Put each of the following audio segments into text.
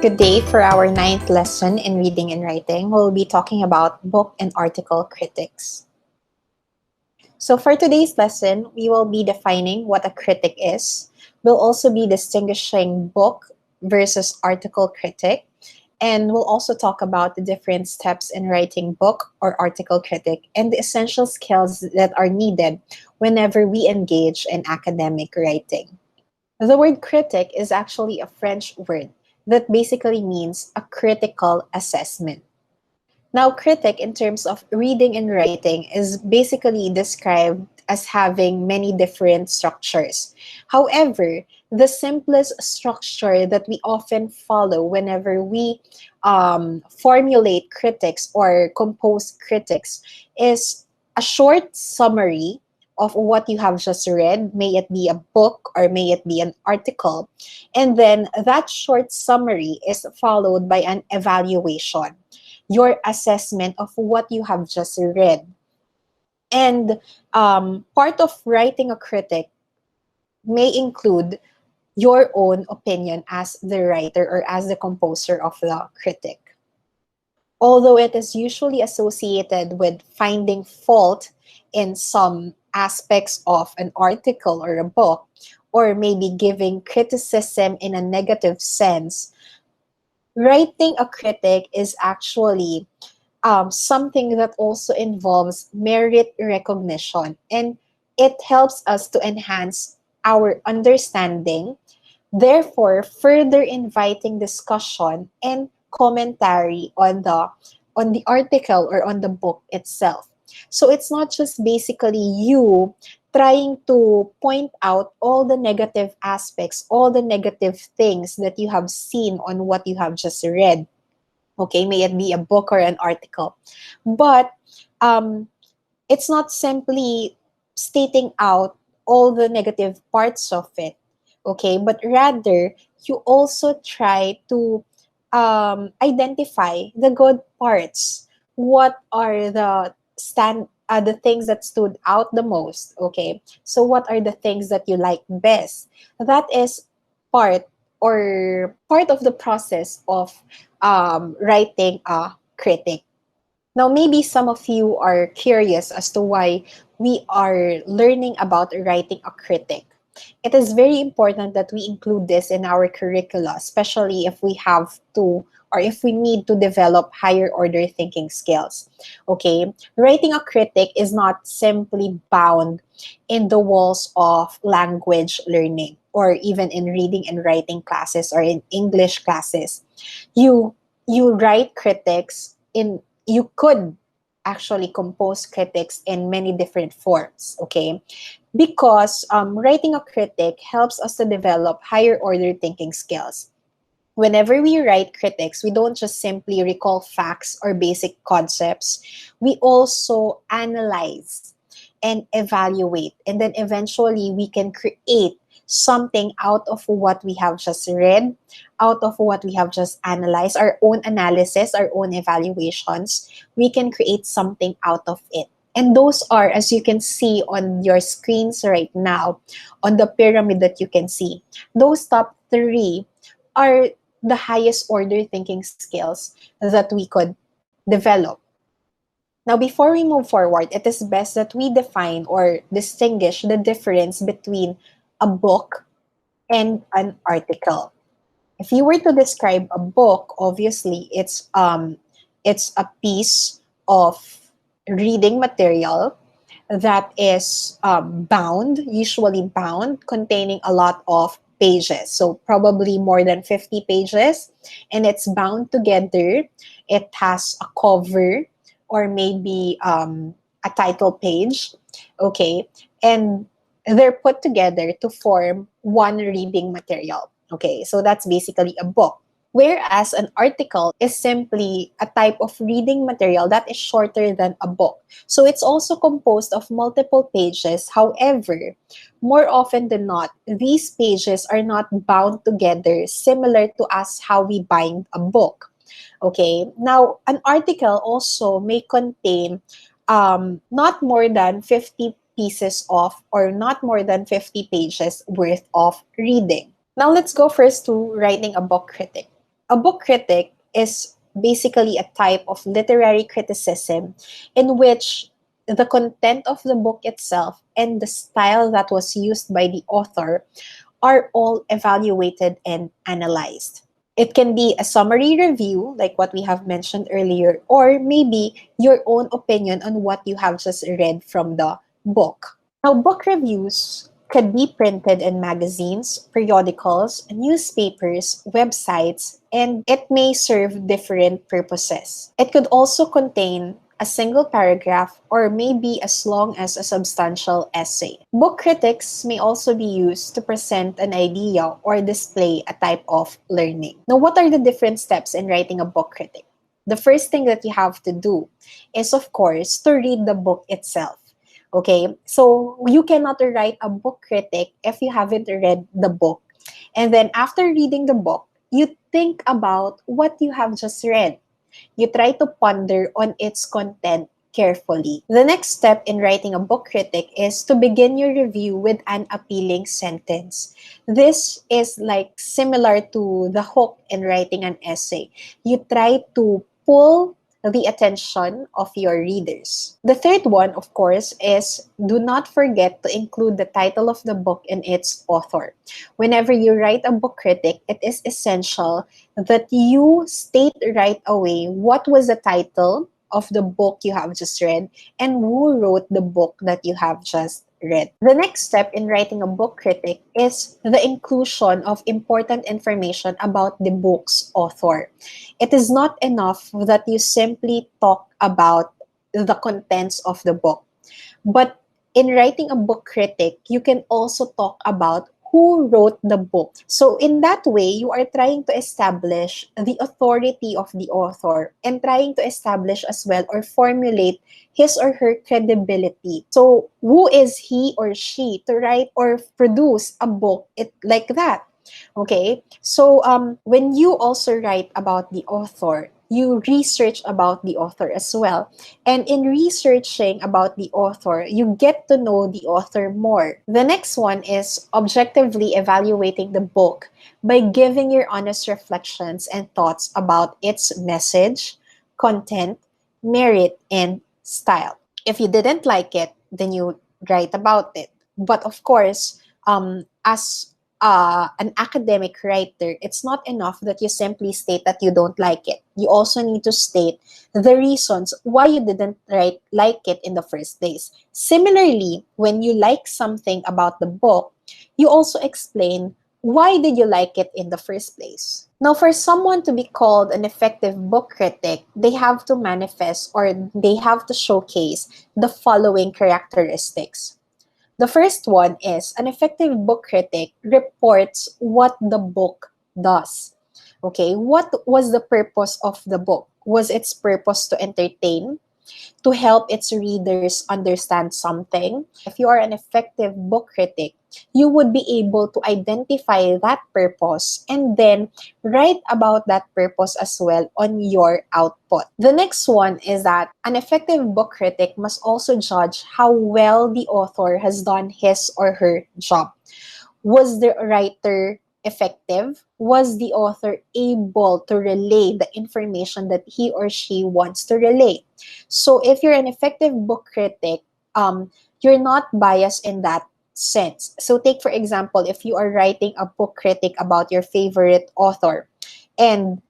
Good day. For our ninth lesson in reading and writing, we'll be talking about book and article critics. So for today's lesson, we will be defining what a critic is. We'll also be distinguishing book versus article critic. And we'll also talk about the different steps in writing book or article critic and the essential skills that are needed whenever we engage in academic writing. The word critic is actually a French word that basically means a critical assessment. Now, critic in terms of reading and writing is basically described as having many different structures. However, the simplest structure that we often follow whenever we formulate critics or compose critics is a short summary of what you have just read, may it be a book or may it be an article. And then that short summary is followed by an evaluation, your assessment of what you have just read. And part of writing a critic may include your own opinion as the writer or as the composer of the critic. Although it is usually associated with finding fault in some aspects of an article or a book, or maybe giving criticism in a negative sense, writing a critic is actually something that also involves merit recognition, and it helps us to enhance our understanding, therefore further inviting discussion and commentary on the article or on the book itself. So it's not just basically you trying to point out all the negative aspects, all the negative things that you have seen on what you have just read. Okay, may it be a book or an article. But it's not simply stating out all the negative parts of it, okay? But rather, you also try to identify the good parts. What are the things that stood out the most, okay? So what are the things that you like best? That is part of the process of writing a critic. Now, maybe some of you are curious as to why we are learning about writing a critic. It is very important that we include this in our curricula, especially if we have to or if we need to develop higher order thinking skills. Okay, writing a critic is not simply bound in the walls of language learning or even in reading and writing classes or in English classes. You write critics in you could actually compose critics in many different forms, okay? Because writing a critic helps us to develop higher order thinking skills. Whenever we write critics, we don't just simply recall facts or basic concepts. We also analyze and evaluate, and then eventually we can create something out of what we have just read, out of what we have just analyzed, our own analysis, our own evaluations. We can create something out of it. And those are, as you can see on your screens right now, on the pyramid that you can see, those top three are the highest order thinking skills that we could develop. Now, before we move forward, it is best that we define or distinguish the difference between a book and an article. If you were to describe a book, obviously it's a piece of reading material that is usually bound, containing a lot of pages. So probably more than 50 pages, and it's bound together. It has a cover or maybe a title page, okay? And they're put together to form one reading material, okay? So that's basically a book. Whereas an article is simply a type of reading material that is shorter than a book. So it's also composed of multiple pages. However, more often than not, these pages are not bound together, similar to us how we bind a book. Okay, now an article also may contain not more than 50 pieces of or not more than 50 pages worth of reading. Now let's go first to writing a book critic. A book critic is basically a type of literary criticism in which the content of the book itself and the style that was used by the author are all evaluated and analyzed. It can be a summary review, like what we have mentioned earlier, or maybe your own opinion on what you have just read from the book. Now, book reviews could be printed in magazines, periodicals, newspapers, websites, and it may serve different purposes. It could also contain a single paragraph or maybe as long as a substantial essay. Book critics may also be used to present an idea or display a type of learning. Now, what are the different steps in writing a book critic? The first thing that you have to do is, of course, to read the book itself. Okay, so you cannot write a book critic if you haven't read the book. And then after reading the book, you think about what you have just read. You try to ponder on its content carefully. The next step in writing a book critic is to begin your review with an appealing sentence. This is like similar to the hook in writing an essay. You try to pull the attention of your readers. The third one, of course, is do not forget to include the title of the book and its author. Whenever you write a book critic, it is essential that you state right away what was the title of the book you have just read and who wrote the book that you have just read. The next step in writing a book critic is the inclusion of important information about the book's author. It is not enough that you simply talk about the contents of the book, but in writing a book critic, you can also talk about who wrote the book. So in that way, you are trying to establish the authority of the author and trying to establish as well or formulate his or her credibility. So who is he or she to write or produce a book like that? Okay, so when you also write about the author, you research about the author as well. And in researching about the author, you get to know the author more. The next one is objectively evaluating the book by giving your honest reflections and thoughts about its message, content, merit, and style. If you didn't like it, then you write about it. But of course, as an academic writer, it's not enough that you simply state that you don't like it. You also need to state the reasons why you didn't like it in the first place. Similarly, when you like something about the book, you also explain why did you like it in the first place. Now, for someone to be called an effective book critic, they have to manifest or they have to showcase the following characteristics. The first one is an effective book critic reports what the book does. Okay, what was the purpose of the book? Was its purpose to entertain, to help its readers understand something? If you are an effective book critic, you would be able to identify that purpose and then write about that purpose as well on your output. The next one is that an effective book critic must also judge how well the author has done his or her job. Was the writer effective? Was the author able to relay the information that he or she wants to relay? So if you're an effective book critic, you're not biased in that sense. So take for example, if you are writing a book critic about your favorite author, and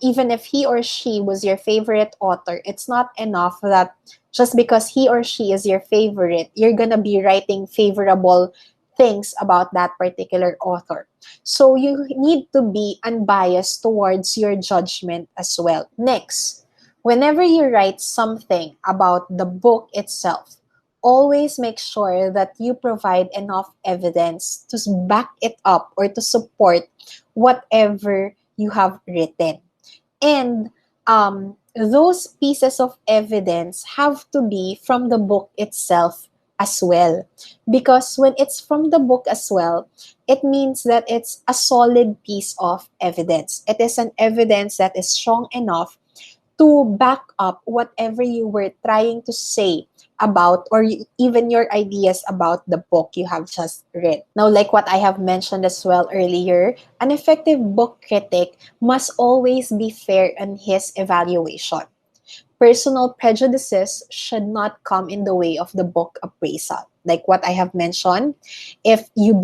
even if he or she was your favorite author, it's not enough that just because he or she is your favorite, you're gonna be writing favorable things about that particular author. So you need to be unbiased towards your judgment as well. Next, whenever you write something about the book itself, always make sure that you provide enough evidence to back it up or to support whatever you have written. And those pieces of evidence have to be from the book itself as well. Because when it's from the book as well, it means that it's a solid piece of evidence. It is an evidence that is strong enough to back up whatever you were trying to say about, or even your ideas about the book you have just read. Now, like what I have mentioned as well earlier, an effective book critic must always be fair in his evaluation. Personal prejudices should not come in the way of the book appraisal. Like what I have mentioned, if you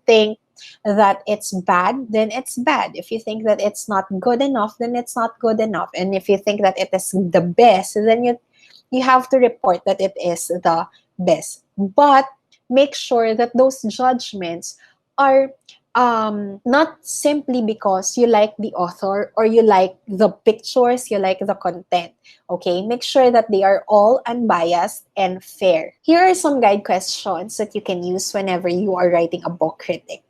think that it's bad, then it's bad. If you think that it's not good enough, then it's not good enough. And if you think that it is the best, then you have to report that it is the best. But make sure that those judgments are not simply because you like the author or you like the pictures, you like the content. Okay, make sure that they are all unbiased and fair. Here are some guide questions that you can use whenever you are writing a book critic.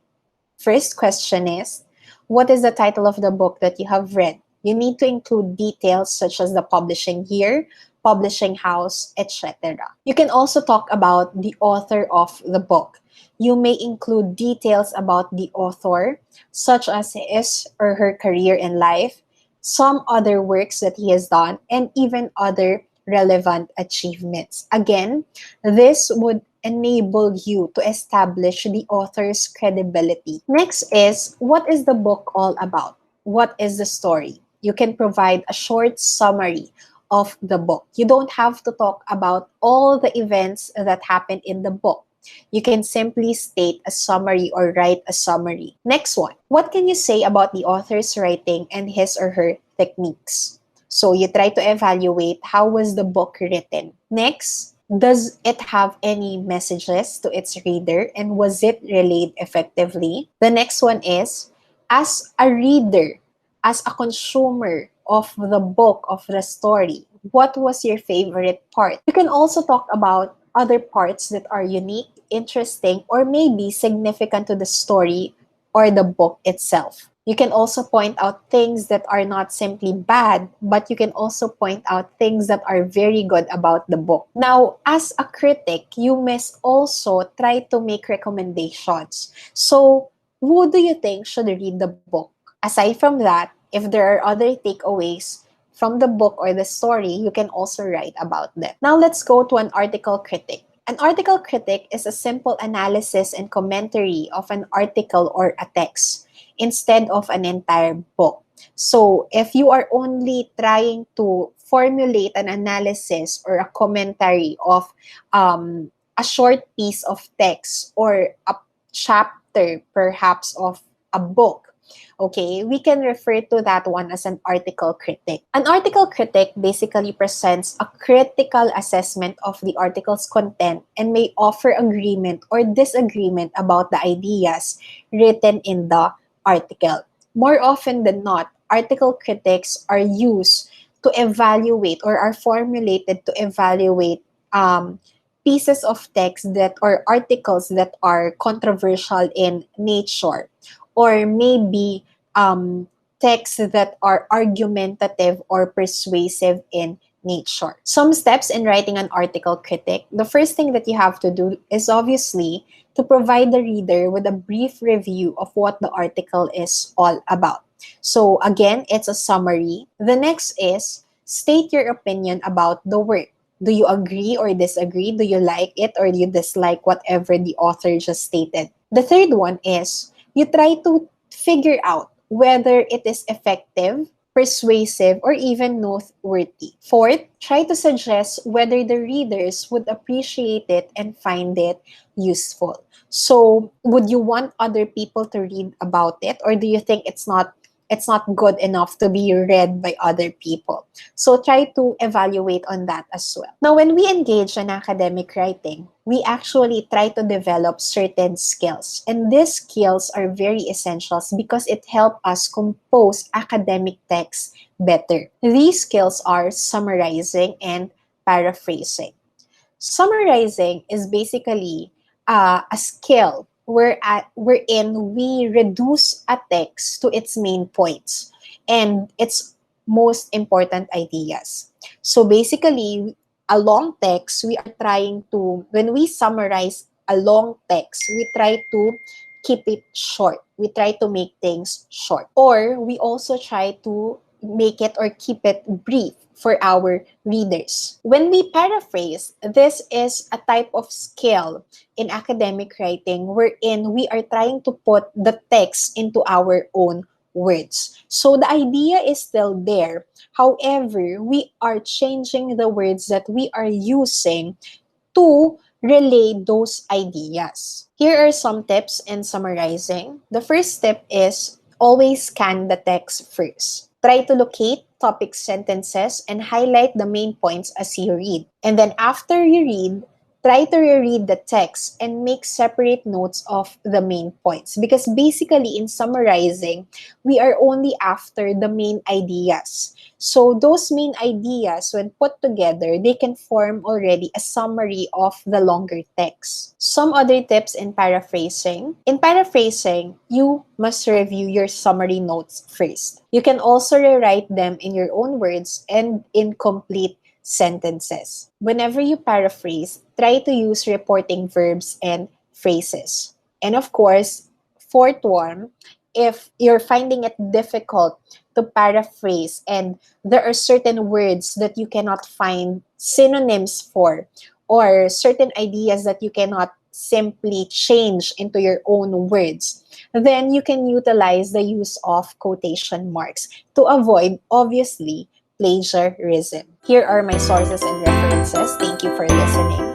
First question is, what is the title of the book that you have read? You need to include details such as the publishing year, publishing house, etc. You can also talk about the author of the book. You may include details about the author, such as his or her career in life, some other works that he has done, and even other relevant achievements. Again, this would enable you to establish the author's credibility. Next is, what is the book all about? What is the story? You can provide a short summary of the book. You don't have to talk about all the events that happened in the book. You can simply state a summary or write a summary. Next one, what can you say about the author's writing and his or her techniques? So you try to evaluate how was the book written. Next, does it have any messages to its reader and was it relayed effectively? The next one is, as a reader, as a consumer of the book, of the story, what was your favorite part? You can also talk about other parts that are unique, interesting, or maybe significant to the story or the book itself. You can also point out things that are not simply bad, but you can also point out things that are very good about the book. Now, as a critic, you must also try to make recommendations. So, who do you think should read the book? Aside from that, if there are other takeaways from the book or the story, you can also write about them. Now, let's go to an article critic. An article critic is a simple analysis and commentary of an article or a text instead of an entire book. So, if you are only trying to formulate an analysis or a commentary of a short piece of text or a chapter, perhaps, of a book, okay, we can refer to that one as an article critic. An article critic basically presents a critical assessment of the article's content and may offer agreement or disagreement about the ideas written in the article. More often than not, article critics are used to evaluate or are formulated to evaluate pieces of text that or articles that are controversial in nature, or maybe texts that are argumentative or persuasive in nature. Some steps in writing an article critic. The first thing that you have to do is obviously to provide the reader with a brief review of what the article is all about. So again, it's a summary. The next is state your opinion about the work. Do you agree or disagree? Do you like it or do you dislike whatever the author just stated? The third one is you try to figure out whether it is effective, persuasive, or even noteworthy. Fourth, try to suggest whether the readers would appreciate it and find it useful. So, would you want other people to read about it, or do you think it's not good enough to be read by other people? So try to evaluate on that as well. Now, when we engage in academic writing, we actually try to develop certain skills. And these skills are very essential because it helps us compose academic texts better. These skills are summarizing and paraphrasing. Summarizing is basically a skill wherein we reduce a text to its main points and its most important ideas. So basically, a long text, we are trying to, when we summarize a long text, we try to keep it short. We try to make things short. Or we also try to make it or keep it brief for our readers. When we paraphrase, this is a type of skill in academic writing wherein we are trying to put the text into our own words. So the idea is still there. However, we are changing the words that we are using to relay those ideas. Here are some tips in summarizing. The first tip is always scan the text first. Try to locate topic sentences and highlight the main points as you read. And then after you read, try to reread the text and make separate notes of the main points. Because basically in summarizing, we are only after the main ideas. So those main ideas, when put together, they can form already a summary of the longer text. Some other tips in paraphrasing. In paraphrasing, you must review your summary notes first. You can also rewrite them in your own words and in complete sentences. Whenever you paraphrase, try to use reporting verbs and phrases. And of course, fourth one, if you're finding it difficult to paraphrase and there are certain words that you cannot find synonyms for, or certain ideas that you cannot simply change into your own words, then you can utilize the use of quotation marks to avoid, obviously, plagiarism. Here are my sources and references. Thank you for listening.